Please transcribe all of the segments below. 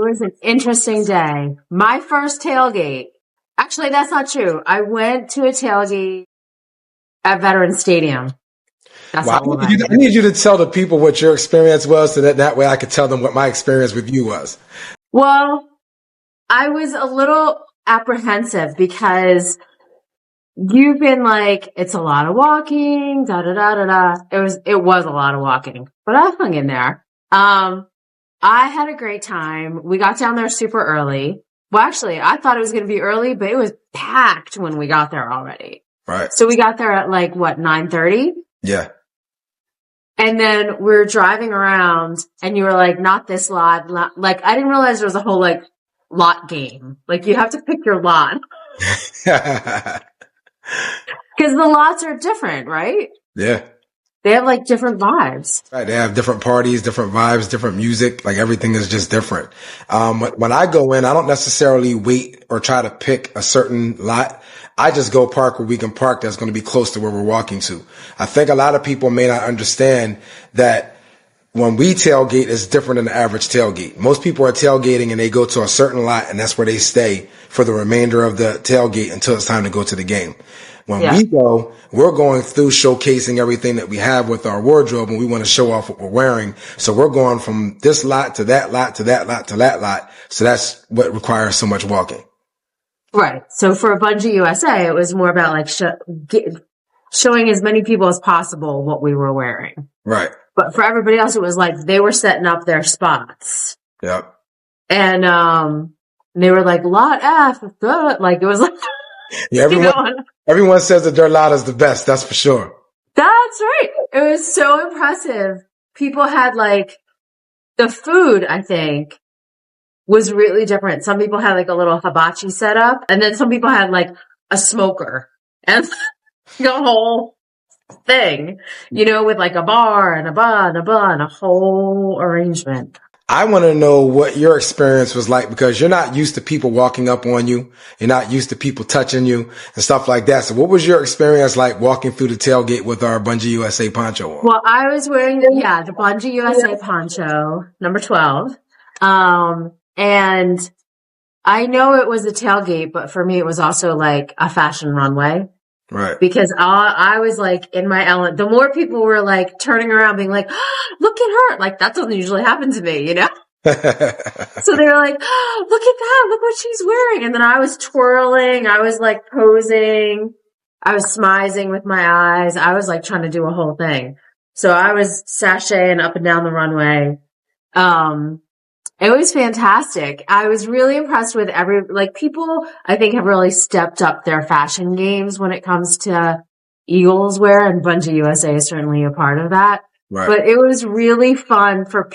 was an interesting day. My first tailgate. Actually, that's not true. I went to a tailgate at Veterans Stadium. That's Well, I need you to tell the people what your experience was so that way I could tell them what my experience with you was. Well, I was a little apprehensive because you've been like, it's a lot of walking, da da da da da. It was a lot of walking, but I hung in there. I had a great time. We got down there super early. Well, actually, I thought it was going to be early, but it was packed when we got there already. Right. So we got there at 9:30? Yeah. And then we're driving around and you were like, not this lot. I didn't realize there was a whole lot game. You have to pick your lot. Because the lots are different, right? Yeah. They have different vibes. Right. They have different parties, different vibes, different music. Everything is just different. When I go in, I don't necessarily wait or try to pick a certain lot. I just go park where we can park that's going to be close to where we're walking to. I think a lot of people may not understand that when we tailgate, it's different than the average tailgate. Most people are tailgating and they go to a certain lot and that's where they stay for the remainder of the tailgate until it's time to go to the game. When we go, we're going through showcasing everything that we have with our wardrobe and we want to show off what we're wearing. So we're going from this lot to that lot to that lot to that lot. So that's what requires so much walking. Right. So for Bungee USA, it was more about showing as many people as possible what we were wearing. Right. But for everybody else, it was they were setting up their spots. Yep. And they were lot F. It was yeah, everyone says that their lot is the best. That's for sure. That's right. It was so impressive. People had the food, I think, was really different. Some people had a little hibachi set up, and then some people had a smoker and a whole thing, with a bar and a bun, and a whole arrangement. I want to know what your experience was like because you're not used to people walking up on you. You're not used to people touching you and stuff like that. So what was your experience like walking through the tailgate with our Bungee USA poncho on? Well, I was wearing, the Bungee USA poncho, number 12. And I know it was a tailgate, but for me, it was also a fashion runway. Right. Because I was in my element. The more people were turning around being oh, look at her. That doesn't usually happen to me, So they were oh, look at that. Look what she's wearing. And then I was twirling. I was posing. I was smizing with my eyes. I was trying to do a whole thing. So I was sashaying up and down the runway. It was fantastic. I was really impressed with people, I think, have really stepped up their fashion games when it comes to Eagles wear, and Bungee USA is certainly a part of that. Right. But it was really fun for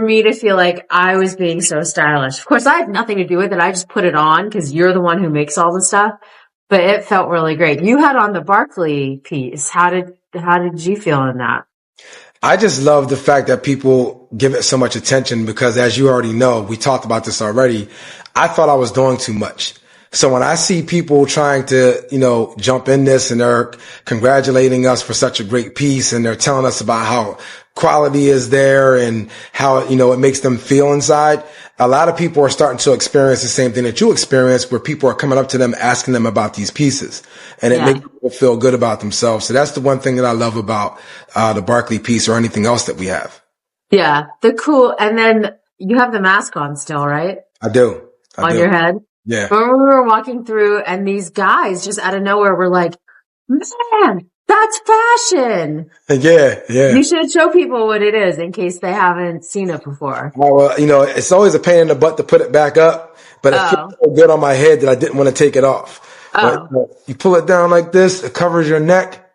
me to feel I was being so stylish. Of course, I had nothing to do with it. I just put it on because you're the one who makes all the stuff. But it felt really great. You had on the Barkley piece. How did you feel in that? I just love the fact that people give it so much attention because as you already know, we talked about this already. I thought I was doing too much. So when I see people trying to, jump in this and they're congratulating us for such a great piece and they're telling us about how quality is there and how, it makes them feel inside. A lot of people are starting to experience the same thing that you experienced where people are coming up to them, asking them about these pieces and it makes people feel good about themselves. So that's the one thing that I love about, the Barkley piece or anything else that we have. Yeah. And then you have the mask on still, right? I do. On your head? Yeah. Remember we were walking through and these guys just out of nowhere were man, that's fashion. Yeah. You should show people what it is in case they haven't seen it before. Well, it's always a pain in the butt to put it back up, but it feels so good on my head that I didn't want to take it off. But you pull it down like this, it covers your neck,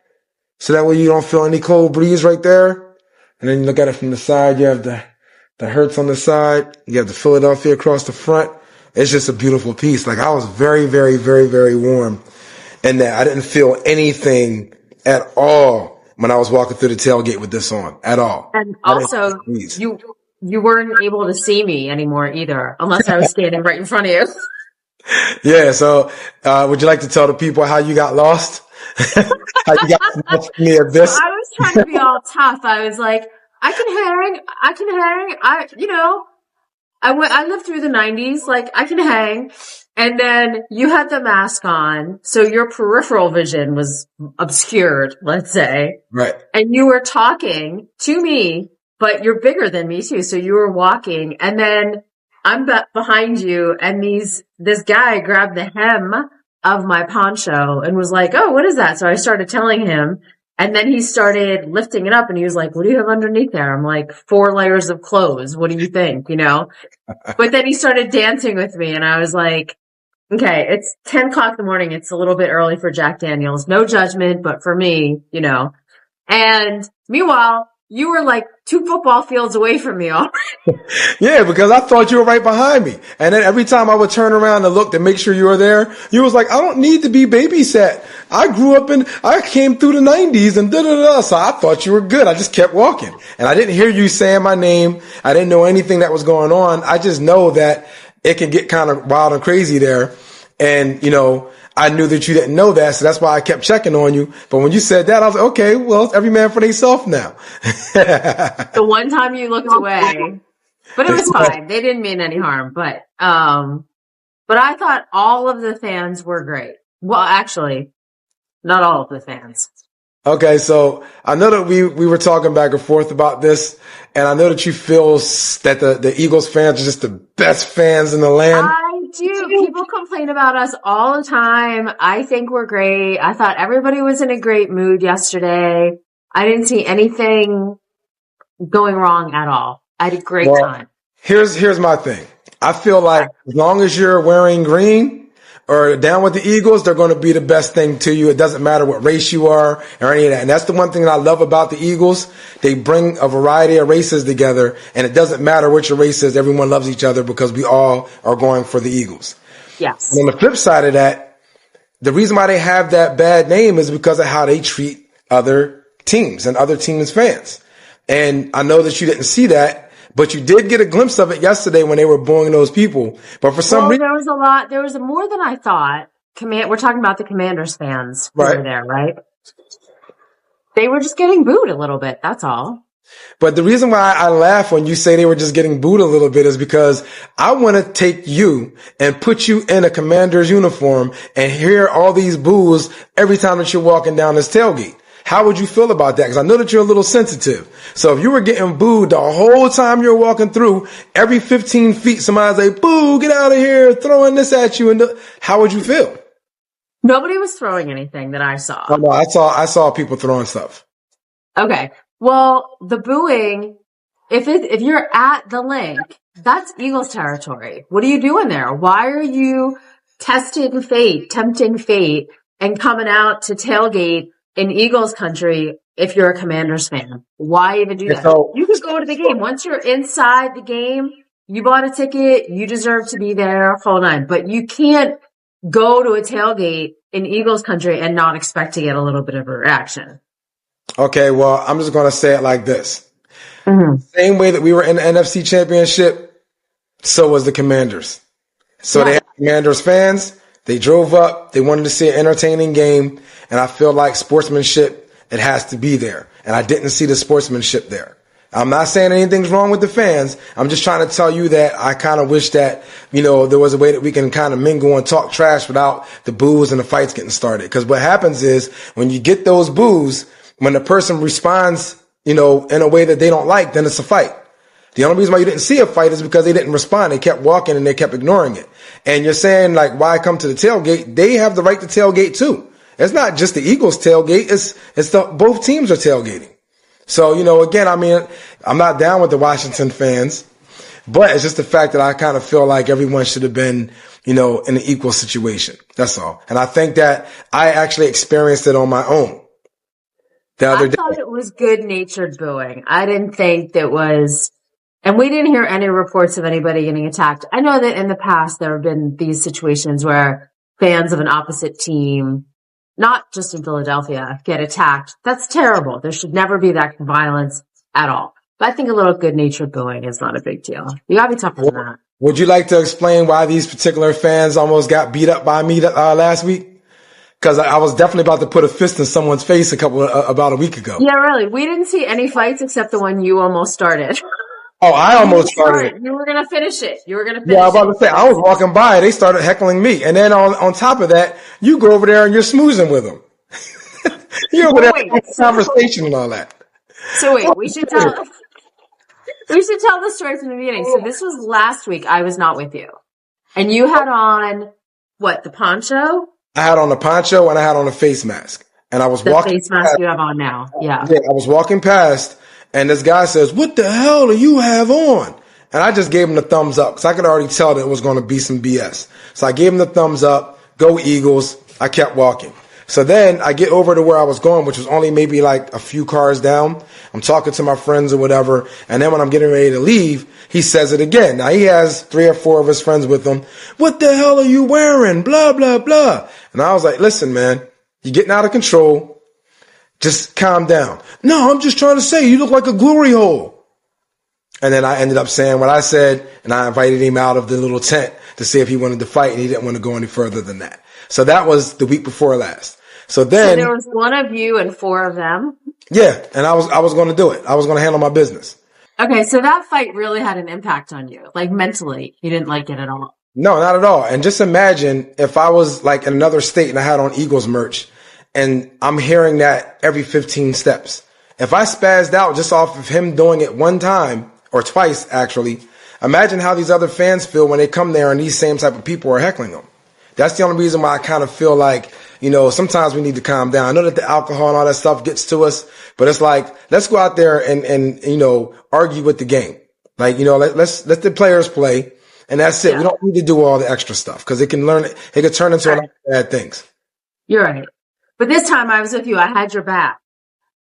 so that way you don't feel any cold breeze right there. And then you look at it from the side, you have the Hertz on the side, you have the Philadelphia across the front. It's just a beautiful piece. I was very, very, very, very warm in that I didn't feel anything at all when I was walking through the tailgate with this on at all. And also you weren't able to see me anymore either, unless I was standing right in front of you. Yeah. So, would you like to tell the people how you got lost? How you got lost in the abyss? I was trying to be all tough. I was I can hang. I lived through the 90s, like I can hang. And then you had the mask on, so your peripheral vision was obscured, let's say. Right. And you were talking to me, but you're bigger than me too. So you were walking, and then I'm behind you, and this guy grabbed the hem of my poncho and was like, "Oh, what is that?" So I started telling him, and then he started lifting it up, and he was like, "What do you have underneath there?" I'm like, 4 layers of clothes. What do you think? But then he started dancing with me, and I was like, okay, it's 10 o'clock in the morning. It's a little bit early for Jack Daniels. No judgment, but for me, And meanwhile, you were like 2 football fields away from me already. Yeah, because I thought you were right behind me. And then every time I would turn around and look to make sure you were there, you was like, I don't need to be babysat. I came through the 90s and da-da-da. So I thought you were good. I just kept walking. And I didn't hear you saying my name. I didn't know anything that was going on. I just know that it can get kind of wild and crazy there. And, I knew that you didn't know that, so that's why I kept checking on you. But when you said that, I was like, okay, well, it's every man for themselves now. The one time you looked away, but it was fine. They didn't mean any harm. But I thought all of the fans were great. Well, actually, not all of the fans. Okay, so I know that we were talking back and forth about this, and I know that you feel that the Eagles fans are just the best fans in the land. I do. People complain about us all the time. I think we're great. I thought everybody was in a great mood yesterday. I didn't see anything going wrong at all. I had a great time. Here's my thing. I feel like as long as you're wearing green or down with the Eagles, they're going to be the best thing to you. It doesn't matter what race you are or any of that. And that's the one thing that I love about the Eagles. They bring a variety of races together, and it doesn't matter what your race is. Everyone loves each other because we all are going for the Eagles. Yes. And on the flip side of that, the reason why they have that bad name is because of how they treat other teams and other teams' fans. And I know that you didn't see that, but you did get a glimpse of it yesterday when they were booing those people. But for some reason, there was a lot. There was more than I thought. We're talking about the Commanders fans who were there, right? They were just getting booed a little bit. That's all. But the reason why I laugh when you say they were just getting booed a little bit is because I want to take you and put you in a Commander's uniform and hear all these boos every time that you're walking down this tailgate. How would you feel about that? Because I know that you're a little sensitive. So if you were getting booed the whole time you're walking through, every 15 feet, somebody's like, boo, get out of here, throwing this at you. And how would you feel? Nobody was throwing anything that I saw. Oh, no, I saw people throwing stuff. Okay. Well, the booing, if you're at the link, that's Eagles territory. What are you doing there? Why are you tempting fate, and coming out to tailgate in Eagles country if you're a Commanders fan? Why even do that? So, you could go to the game. Once you're inside the game, you bought a ticket, you deserve to be there, whole nine. But you can't go to a tailgate in Eagles country and not expect to get a little bit of a reaction. Okay, well, I'm just going to say it like this. Mm-hmm. Same way that we were in the NFC Championship, so was the Commanders. So they had Commanders fans. They drove up. They wanted to see an entertaining game. And I feel like sportsmanship, it has to be there. And I didn't see the sportsmanship there. I'm not saying anything's wrong with the fans. I'm just trying to tell you that I kind of wish that, there was a way that we can kind of mingle and talk trash without the boos and the fights getting started. Because what happens is when you get those boos, when the person responds, in a way that they don't like, then it's a fight. The only reason why you didn't see a fight is because they didn't respond. They kept walking and they kept ignoring it. And you're saying, like, why come to the tailgate? They have the right to tailgate too. It's not just the Eagles tailgate. It's both teams are tailgating. So, again, I'm not down with the Washington fans, but it's just the fact that I kind of feel like everyone should have been, in an equal situation. That's all. And I think that I actually experienced it on my own. I thought it was good-natured booing. I didn't think that was, and we didn't hear any reports of anybody getting attacked. I know that in the past there have been these situations where fans of an opposite team, not just in Philadelphia, get attacked. That's terrible. There should never be that violence at all. But I think a little good-natured booing is not a big deal. You gotta be tougher than that. Would you like to explain why these particular fans almost got beat up by me last week? Because I was definitely about to put a fist in someone's face about a week ago. Yeah, really. We didn't see any fights except the one you almost started. Oh, I almost started it. You were gonna finish it. You were gonna finish Yeah, I was about it. to say, I was walking by, they started heckling me. And then on top of that, you go over there and you're smoozing with them. You're over there having a conversation and all that. So wait, we should tell the story from the beginning. So this was last week. I was not with you. And you had on, what, the poncho? I had on a poncho and I had on a face mask. And I was walking. The face mask you have on now. Yeah. Yeah, I was walking past and this guy says, "What the hell do you have on?" And I just gave him the thumbs up because I could already tell that it was going to be some BS. So I gave him the thumbs up, go Eagles. I kept walking. So then I get over to where I was going, which was only maybe like a few cars down. I'm talking to my friends or whatever. And then when I'm getting ready to leave, he says it again. Now he has 3 or 4 of his friends with him. "What the hell are you wearing? Blah, blah, blah." And I was like, "Listen, man, you're getting out of control. Just calm down." "No, I'm just trying to say you look like a glory hole." And then I ended up saying what I said, and I invited him out of the little tent to see if he wanted to fight, and he didn't want to go any further than that. So that was the week before last. So there was one of you and 4 of them? Yeah, and I was going to do it. I was going to handle my business. Okay, so that fight really had an impact on you, like mentally. You didn't like it at all. No, not at all. And just imagine if I was like in another state and I had on Eagles merch, and I'm hearing that every 15 steps. If I spazzed out just off of him doing it one time, or twice actually, imagine how these other fans feel when they come there and these same type of people are heckling them. That's the only reason why I kind of feel like, sometimes we need to calm down. I know that the alcohol and all that stuff gets to us, but it's like, let's go out there and argue with the game. Like, let the players play, and that's it. Yeah. We don't need to do all the extra stuff because it can turn into a lot of bad things. You're right. But this time I was with you. I had your back.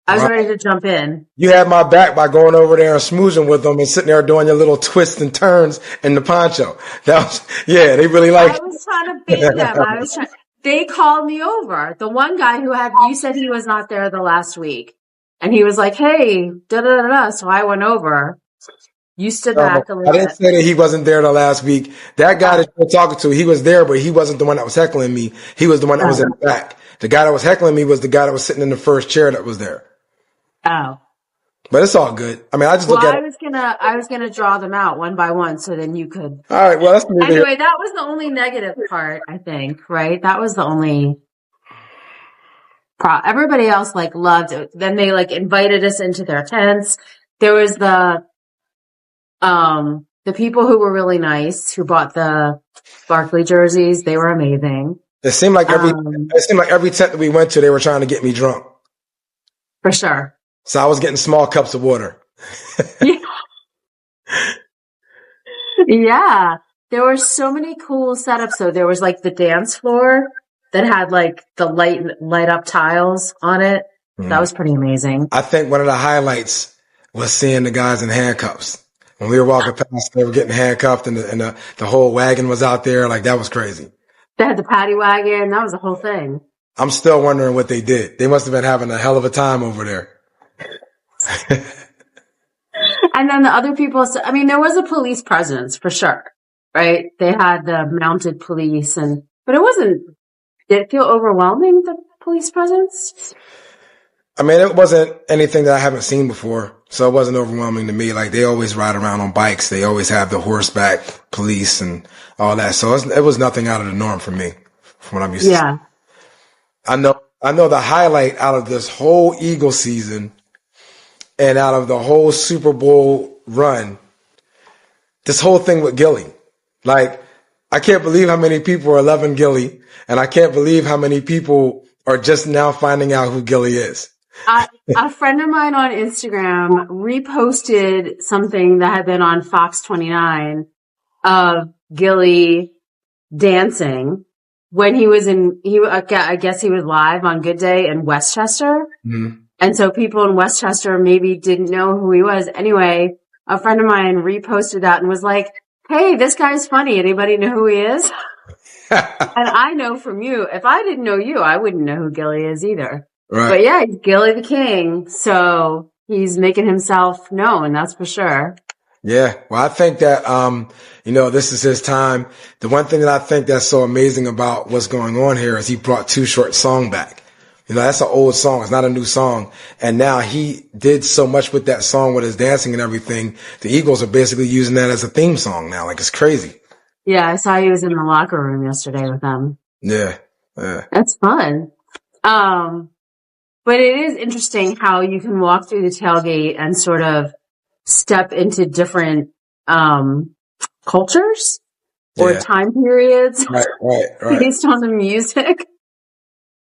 I was ready to jump in. You had my back by going over there and smoozing with them and sitting there doing your little twists and turns in the poncho. They really liked it. I was trying to bait them. They called me over. The one guy you said he was not there the last week. And he was like, "Hey, da-da-da-da." So I went over. You stood back a little bit. I didn't say that he wasn't there the last week. That guy that you're talking to, he was there, but he wasn't the one that was heckling me. He was the one that was in the back. The guy that was heckling me was the guy that was sitting in the first chair that was there. Oh. But it's all good. I mean, I just look at it. I was gonna draw them out one by one so then you could. All right, well, that's anyway, that was the only negative part, I think, right? That was the only everybody else loved it. Then they invited us into their tents. There was the people who were really nice who bought the Barkley jerseys. They were amazing. It seemed like every tent that we went to, they were trying to get me drunk. For sure. So I was getting small cups of water. Yeah. There were so many cool setups. So there was the dance floor that had the light up tiles on it. Mm. That was pretty amazing. I think one of the highlights was seeing the guys in handcuffs. When we were walking past, they were getting handcuffed and the whole wagon was out there. That was crazy. They had the paddy wagon. That was the whole thing. I'm still wondering what they did. They must have been having a hell of a time over there. And then the other people, there was a police presence for sure, right? They had the mounted police but did it feel overwhelming, the police presence? It wasn't anything that I haven't seen before, so it wasn't overwhelming to me. They always ride around on bikes. They always have the horseback police and all that. So it was nothing out of the norm for me, from what I'm used to. Yeah. I know the highlight out of this whole Eagle season and out of the whole Super Bowl run, this whole thing with Gillie. I can't believe how many people are loving Gillie, and I can't believe how many people are just now finding out who Gillie is. A friend of mine on Instagram reposted something that had been on Fox 29 of Gillie dancing when he was I guess he was live on Good Day in Westchester. Mm-hmm. And so people in Westchester maybe didn't know who he was. Anyway, a friend of mine reposted that and was like, "Hey, this guy's funny. Anybody know who he is?" And I know from you, if I didn't know you, I wouldn't know who Gillie is either. Right. But yeah, he's Gillie the King. So he's making himself known, that's for sure. Yeah. Well, I think that, this is his time. The one thing that I think that's so amazing about what's going on here is he brought Too Short song back. You know, that's an old song. It's not a new song. And now he did so much with that song with his dancing and everything. The Eagles are basically using that as a theme song now. Like, it's crazy. Yeah, I saw he was in the locker room yesterday with them. Yeah. Yeah. That's fun. But it is interesting how you can walk through the tailgate and sort of step into different cultures or time periods Right. based on the music.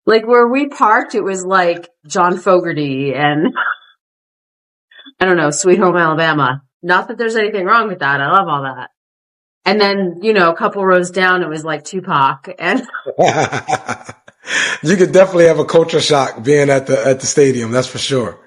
Like where we parked, it was like John Fogerty and I don't know, Sweet Home Alabama. Not that there's anything wrong with that. I love all that. And then, you know, a couple rows down, it was like Tupac. And you could definitely have a culture shock being at the stadium. That's for sure.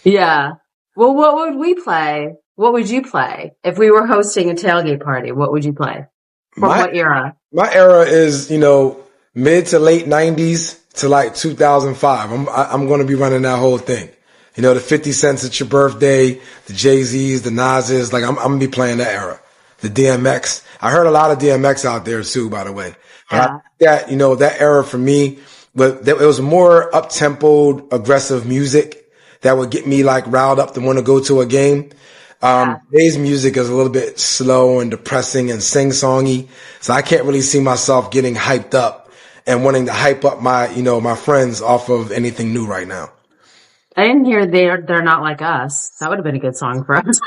Yeah. Well, what would we play? What would you play if we were hosting a tailgate party? What would you play? From what era? My era is, you know, mid to late 90s to like 2005. I'm going to be running that whole thing. You know, the 50 Cents It's Your Birthday, the Jay-Z's, the Nas's, like I'm going to be playing that era. The DMX. I heard a lot of DMX out there too, by the way. Yeah. That, you know, that era for me, but it was more up-tempoed, aggressive music that would get me like riled up to want to go to a game. Today's music is a little bit slow and depressing and sing-songy. So I can't really see myself getting hyped up and wanting to hype up my, you know, my friends off of anything new right now. I didn't hear They're Not Like Us. That would have been a good song for us.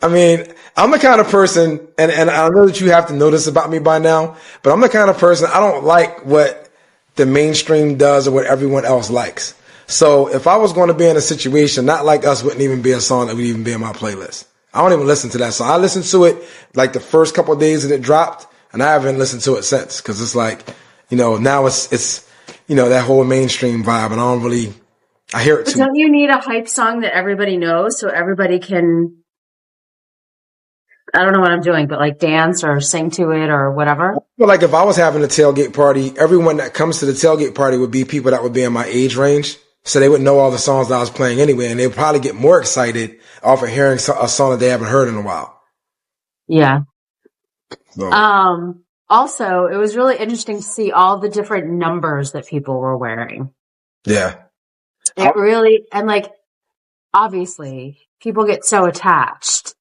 I mean, I'm the kind of person, and I know that you have to know this about me by now, but I'm the kind of person, I don't like what the mainstream does or what everyone else likes. So if I was going to be in a situation, Not Like Us wouldn't even be a song that would even be in my playlist. I don't even listen to that song. I listened to it like the first couple of days that it dropped, and I haven't listened to it since, because it's like, you know, now it's, you know, that whole mainstream vibe, and I hear it too. But don't you need a hype song that everybody knows so everybody can, I don't know what I'm doing, but like dance or sing to it or whatever? But like if I was having a tailgate party, everyone that comes to the tailgate party would be people that would be in my age range. So they would know all the songs that I was playing anyway, and they would probably get more excited off of hearing a song that they haven't heard in a while. Yeah. So. Also, it was really interesting to see all the different numbers that people were wearing. Yeah. It really, and like, obviously, people get so attached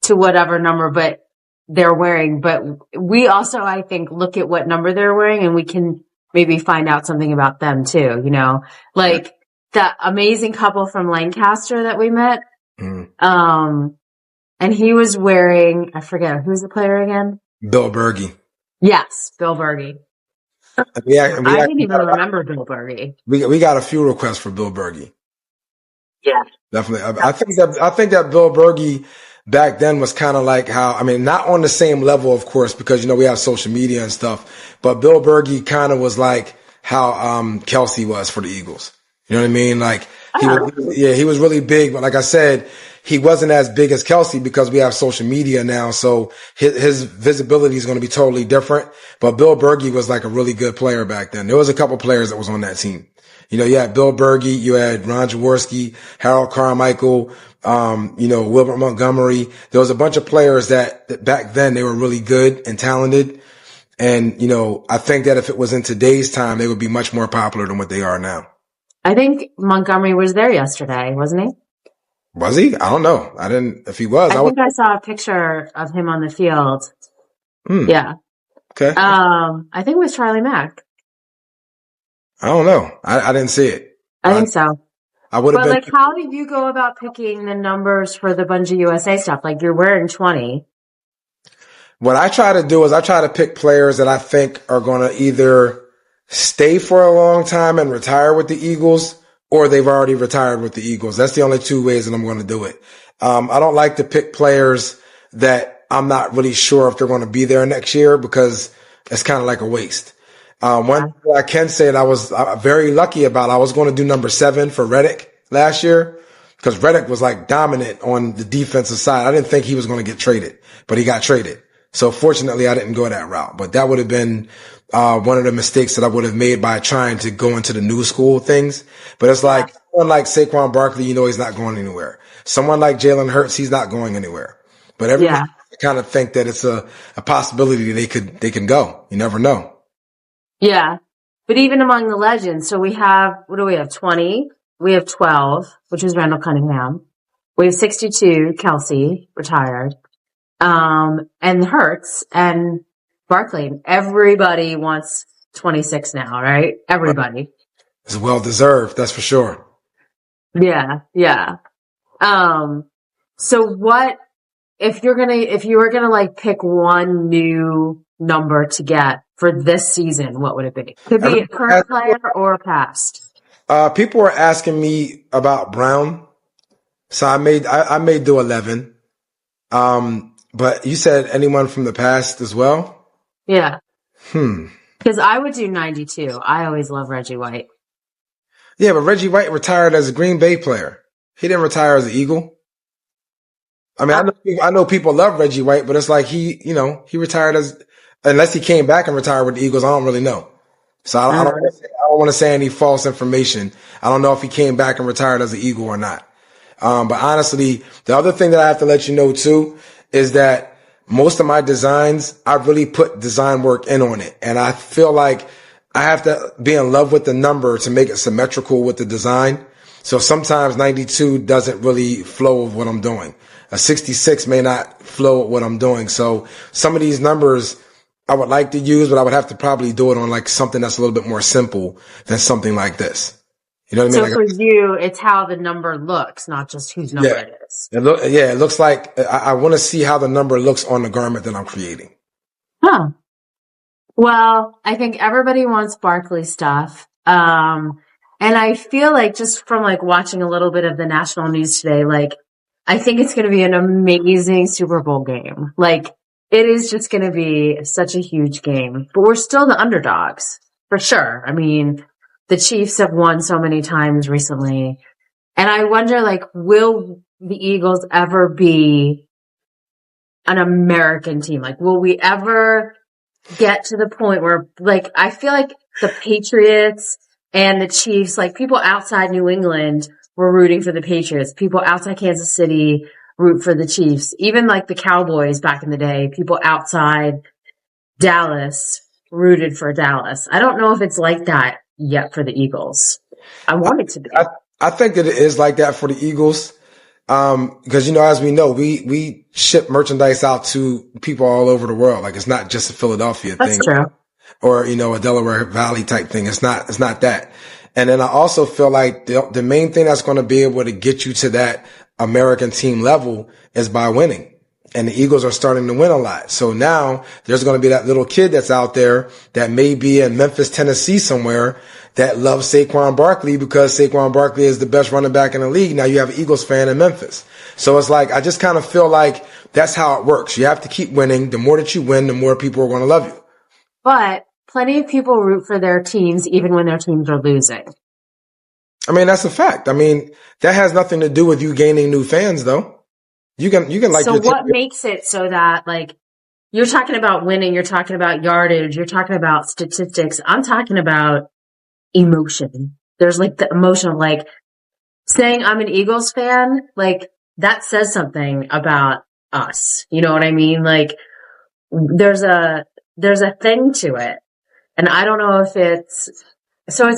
to whatever number but they're wearing, but we also, I think, look at what number they're wearing and we can maybe find out something about them too, you know? Like that amazing couple from Lancaster that we met. Mm. And he was wearing, I forget, who's the player again? Bill Berge. Yes, Bill Berge. I didn't even remember Bill Berge. We got a few requests for Bill Berge. Yeah. Definitely. I think that Bill Berge back then was kind of like how, I mean, not on the same level, of course, because, you know, we have social media and stuff, but Bill Berge kind of was like how, Kelsey was for the Eagles. You know what I mean? Like, he was really big, but like I said, he wasn't as big as Kelsey because we have social media now. So his visibility is going to be totally different. But Bill Berge was like a really good player back then. There was a couple players that was on that team. You know, you had Bill Berge, you had Ron Jaworski, Harold Carmichael, you know, Wilbert Montgomery. There was a bunch of players that back then they were really good and talented. And, you know, I think that if it was in today's time, they would be much more popular than what they are now. I think Montgomery was there yesterday, wasn't he? Was he? I don't know. I didn't, if he was. I think I saw a picture of him on the field. Yeah. Okay. I think it was Charlie Mack. I don't know. I didn't see it. I think so. I would have been. But like, how did you go about picking the numbers for the Bungie USA stuff? Like, you're wearing 20. What I try to do is I try to pick players that I think are going to either stay for a long time and retire with the Eagles, or they've already retired with the Eagles. That's the only two ways that I'm going to do it. I don't like to pick players that I'm not really sure if they're going to be there next year because it's kind of like a waste. One thing I can say that I was very lucky about, I was going to do number 7 for Reddick last year because Reddick was like dominant on the defensive side. I didn't think he was going to get traded, but he got traded. So fortunately I didn't go that route, but that would have been one of the mistakes that I would have made by trying to go into the new school things. But it's like someone like Saquon Barkley, you know, he's not going anywhere. Someone like Jalen Hurts, he's not going anywhere. But everyone kind of think that it's a possibility they can go. You never know. Yeah. But even among the legends, so we have, what do we have? 20. We have 12, which is Randall Cunningham. We have 62, Kelsey, retired. And Hurts and Barkley. Everybody wants 26 now, right? Everybody. It's well deserved, that's for sure. Yeah, yeah. So what, if you were gonna like pick one new number to get for this season, what would it be? Could be a current player or a past. People were asking me about Brown, so I may do 11. But you said anyone from the past as well? Yeah. Because I would do 92. I always love Reggie White. Yeah, but Reggie White retired as a Green Bay player. He didn't retire as an Eagle. I mean, I know people love Reggie White, but it's like he retired unless he came back and retired with the Eagles, I don't really know. So I don't want to say any false information. I don't know if he came back and retired as an Eagle or not. But honestly, the other thing that I have to let you know too is that most of my designs, I really put design work in on it. And I feel like I have to be in love with the number to make it symmetrical with the design. So sometimes 92 doesn't really flow with what I'm doing. A 66 may not flow with what I'm doing. So some of these numbers I would like to use, but I would have to probably do it on like something that's a little bit more simple than something like this. You know what I mean? So for you, it's how the number looks, not just whose number it is. It looks like I want to see how the number looks on the garment that I'm creating. Huh. Well, I think everybody wants Barkley stuff. And I feel like just from like watching a little bit of the national news today, like I think it's going to be an amazing Super Bowl game. Like it is just going to be such a huge game, but we're still the underdogs for sure. I mean, the Chiefs have won so many times recently. And I wonder, like, will the Eagles ever be an American team? Like, will we ever get to the point where, like, I feel like the Patriots and the Chiefs, like, people outside New England were rooting for the Patriots. People outside Kansas City root for the Chiefs. Even, like, the Cowboys back in the day, people outside Dallas rooted for Dallas. I don't know if it's like that yet for the Eagles. I want it to be. I think that it is like that for the Eagles. Because, as we know, we ship merchandise out to people all over the world. Like, it's not just a Philadelphia thing. That's true. Or, a Delaware Valley type thing. It's not that. And then I also feel like the main thing that's going to be able to get you to that American team level is by winning. And the Eagles are starting to win a lot. So now there's going to be that little kid that's out there that may be in Memphis, Tennessee somewhere that loves Saquon Barkley because Saquon Barkley is the best running back in the league. Now you have an Eagles fan in Memphis. So it's like, I just kind of feel like that's how it works. You have to keep winning. The more that you win, the more people are going to love you. But plenty of people root for their teams even when their teams are losing. I mean, that's a fact. I mean, that has nothing to do with you gaining new fans though. You can like. So what makes it so that like you're talking about winning, you're talking about yardage, you're talking about statistics. I'm talking about emotion. There's like the emotion of like saying I'm an Eagles fan, like that says something about us. You know what I mean? Like there's a thing to it. And I don't know if it's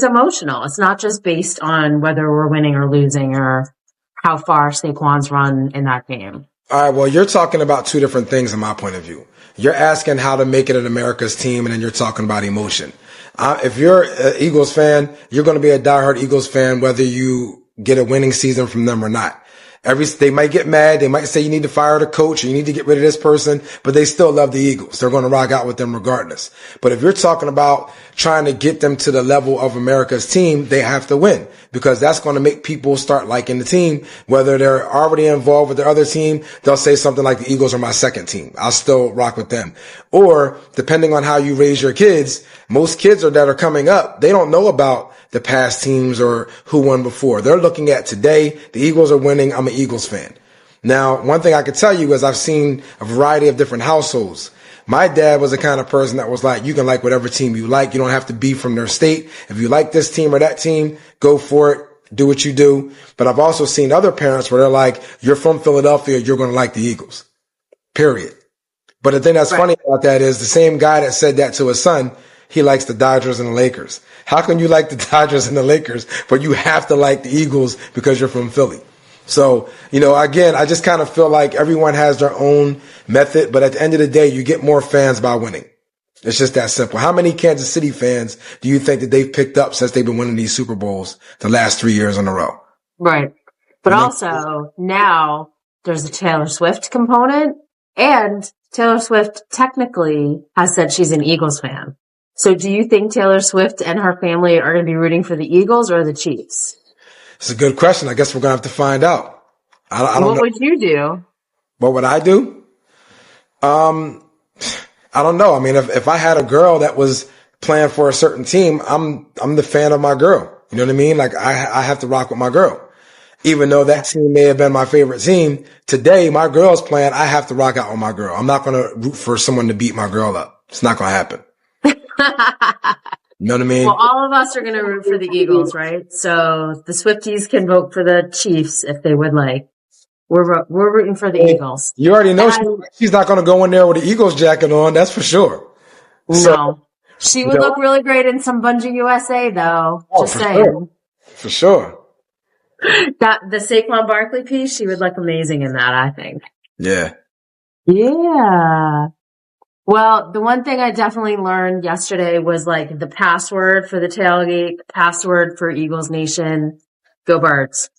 emotional. It's not just based on whether we're winning or losing or how far Saquon's run in that game. All right, well, you're talking about two different things in my point of view. You're asking how to make it an America's team, and then you're talking about emotion. If you're an Eagles fan, you're going to be a diehard Eagles fan whether you get a winning season from them or not. They might get mad. They might say you need to fire the coach or you need to get rid of this person, but they still love the Eagles. They're going to rock out with them regardless. But if you're talking about trying to get them to the level of America's team, they have to win because that's going to make people start liking the team. Whether they're already involved with their other team, they'll say something like the Eagles are my second team. I'll still rock with them. Or depending on how you raise your kids, most kids that are coming up, they don't know about the past teams or who won before. They're looking at today. The Eagles are winning. I'm an Eagles fan. Now, one thing I can tell you is I've seen a variety of different households. My dad was the kind of person that was like, you can like whatever team you like. You don't have to be from their state. If you like this team or that team, go for it. Do what you do. But I've also seen other parents where they're like, you're from Philadelphia. You're going to like the Eagles. Period. But the thing that's funny about that is the same guy that said that to his son, he likes the Dodgers and the Lakers. How can you like the Dodgers and the Lakers, but you have to like the Eagles because you're from Philly? So, again, I just kind of feel like everyone has their own method, but at the end of the day, you get more fans by winning. It's just that simple. How many Kansas City fans do you think that they've picked up since they've been winning these Super Bowls the last 3 years in a row? Right. But also now there's a Taylor Swift component, and Taylor Swift technically has said she's an Eagles fan. So do you think Taylor Swift and her family are going to be rooting for the Eagles or the Chiefs? It's a good question. I guess we're going to have to find out. I don't know. What would you do? What would I do? I don't know. I mean, if I had a girl that was playing for a certain team, I'm the fan of my girl. You know what I mean? Like I have to rock with my girl. Even though that team may have been my favorite team, today my girl's playing, I have to rock out with my girl. I'm not going to root for someone to beat my girl up. It's not going to happen. You know what I mean? Well, all of us are going to root for the Eagles, right? So the Swifties can vote for the Chiefs if they would like. We're rooting for the Eagles. You already know she's not going to go in there with the Eagles jacket on. That's for sure. No. She would look really great in some Bungee USA, though. Just saying. Sure. For sure. The Saquon Barkley piece, she would look amazing in that, I think. Yeah. Yeah. Well, the one thing I definitely learned yesterday was like the password for the tailgate, the password for Eagles Nation. Go Birds.